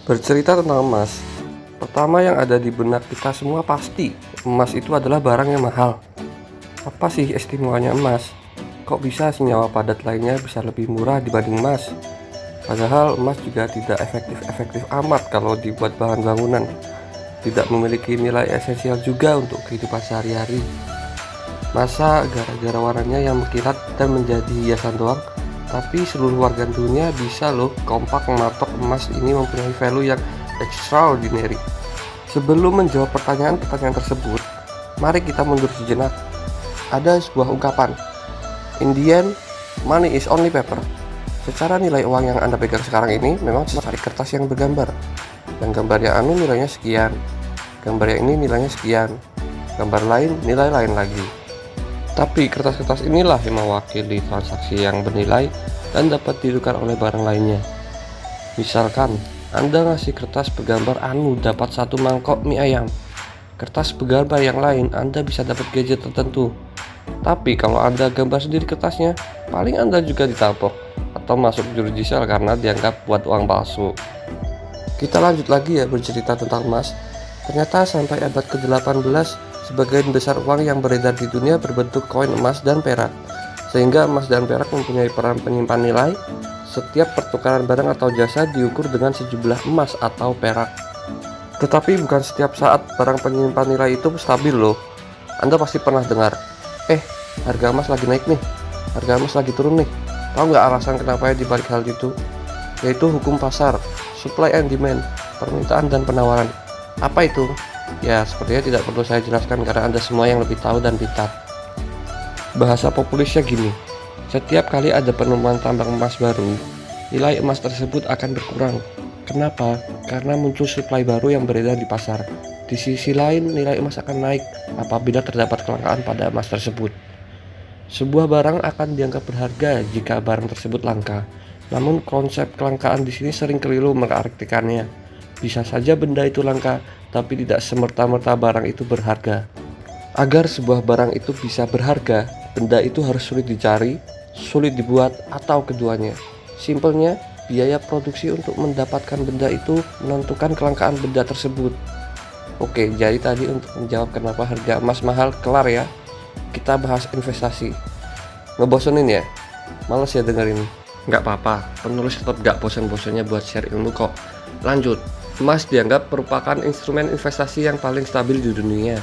Bercerita tentang emas, pertama yang ada di benak kita semua pasti emas itu adalah barang yang mahal. Apa sih istimewanya emas? Kok bisa senyawa padat lainnya bisa lebih murah dibanding emas? Padahal emas juga tidak efektif-efektif amat kalau dibuat bahan bangunan. Tidak memiliki nilai esensial juga untuk kehidupan sehari-hari. Masa gara-gara warnanya yang mengkilat dan menjadi hiasan doang, tapi seluruh warga dunia bisa loh kompak mematok emas ini mempunyai value yang extraordinary. Sebelum menjawab pertanyaan-pertanyaan tersebut, mari kita mundur sejenak. Ada sebuah ungkapan, in the end, money is only paper. Secara nilai uang yang Anda pegang sekarang ini memang cuma kertas yang bergambar. Dan gambar yang anu nilainya sekian, gambar yang ini nilainya sekian, gambar lain nilai lain lagi. Tapi kertas-kertas inilah yang mewakili transaksi yang bernilai dan dapat ditukar oleh barang lainnya. Misalkan, Anda ngasih kertas bergambar anu dapat satu mangkok mie ayam. Kertas bergambar yang lain Anda bisa dapat gadget tertentu. Tapi kalau Anda gambar sendiri kertasnya, paling Anda juga ditampok atau masuk judicial karena dianggap buat uang palsu. Kita lanjut lagi ya bercerita tentang emas. Ternyata sampai abad ke-18, sebagian besar uang yang beredar di dunia berbentuk koin emas dan perak. Sehingga emas dan perak mempunyai peran penyimpan nilai. Setiap pertukaran barang atau jasa diukur dengan sejumlah emas atau perak. Tetapi bukan setiap saat barang penyimpan nilai itu stabil loh. Anda pasti pernah dengar, harga emas lagi naik nih, harga emas lagi turun nih. Tahu nggak alasan kenapa ya dibalik hal itu? Yaitu hukum pasar, supply and demand, permintaan dan penawaran. Apa itu? Ya, sepertinya tidak perlu saya jelaskan karena Anda semua yang lebih tahu dan pintar. Bahasa populisnya gini, setiap kali ada penemuan tambang emas baru, nilai emas tersebut akan berkurang. Kenapa? Karena muncul supply baru yang beredar di pasar. Di sisi lain, nilai emas akan naik apabila terdapat kelangkaan pada emas tersebut. Sebuah barang akan dianggap berharga jika barang tersebut langka. Namun konsep kelangkaan di sini sering keliru mengartikannya. Bisa saja benda itu langka, tapi tidak semerta-merta barang itu berharga. Agar sebuah barang itu bisa berharga, benda itu harus sulit dicari, sulit dibuat, atau keduanya. Simpelnya, biaya produksi untuk mendapatkan benda itu menentukan kelangkaan benda tersebut. Oke, jadi tadi untuk menjawab kenapa harga emas mahal, kelar ya. Kita bahas investasi. Ngebosenin ya? Males ya dengerin? Nggak apa-apa, penulis tetap nggak bosan-bosannya buat share ilmu kok. Lanjut. Emas dianggap merupakan instrumen investasi yang paling stabil di dunia.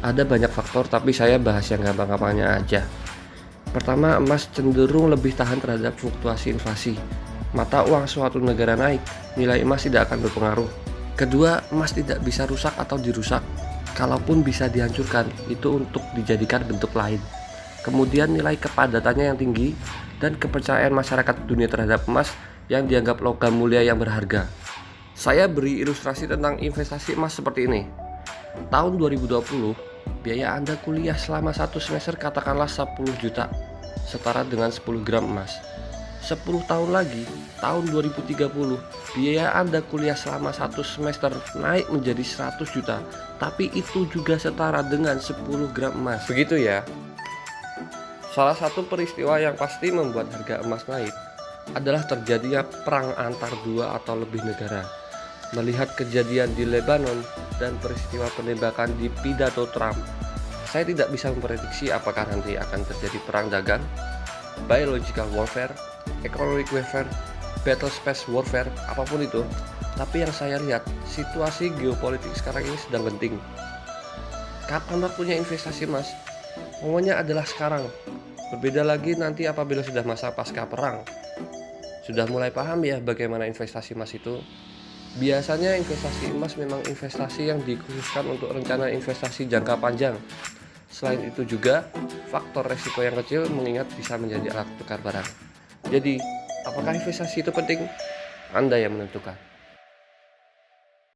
Ada banyak faktor, tapi saya bahas yang gampang-gampangnya aja. Pertama, emas cenderung lebih tahan terhadap fluktuasi inflasi. Mata uang suatu negara naik, nilai emas tidak akan berpengaruh. Kedua, emas tidak bisa rusak atau dirusak. Kalaupun bisa dihancurkan, itu untuk dijadikan bentuk lain. Kemudian nilai kepadatannya yang tinggi dan kepercayaan masyarakat dunia terhadap emas yang dianggap logam mulia yang berharga. Saya beri ilustrasi tentang investasi emas seperti ini. Tahun 2020, biaya Anda kuliah selama satu semester katakanlah 10 juta, setara dengan 10 gram emas. 10 tahun lagi, tahun 2030, biaya Anda kuliah selama satu semester naik menjadi 100 juta, tapi itu juga setara dengan 10 gram emas. Begitu ya. Salah satu peristiwa yang pasti membuat harga emas naik adalah terjadinya perang antar dua atau lebih negara. Melihat kejadian di Lebanon dan peristiwa penembakan di pidato Trump, saya tidak bisa memprediksi apakah nanti akan terjadi perang dagang, biological warfare, economic warfare, battle space warfare, apapun itu. Tapi yang saya lihat, situasi geopolitik sekarang ini sedang genting. Kapan waktunya investasi emas? Momennya adalah sekarang. Berbeda lagi nanti apabila sudah masa pasca perang. Sudah mulai paham ya bagaimana investasi emas itu? Biasanya investasi emas memang investasi yang dikhususkan untuk rencana investasi jangka panjang. Selain itu juga, faktor resiko yang kecil mengingat bisa menjadi alat tukar barang. Jadi, apakah investasi itu penting? Anda yang menentukan.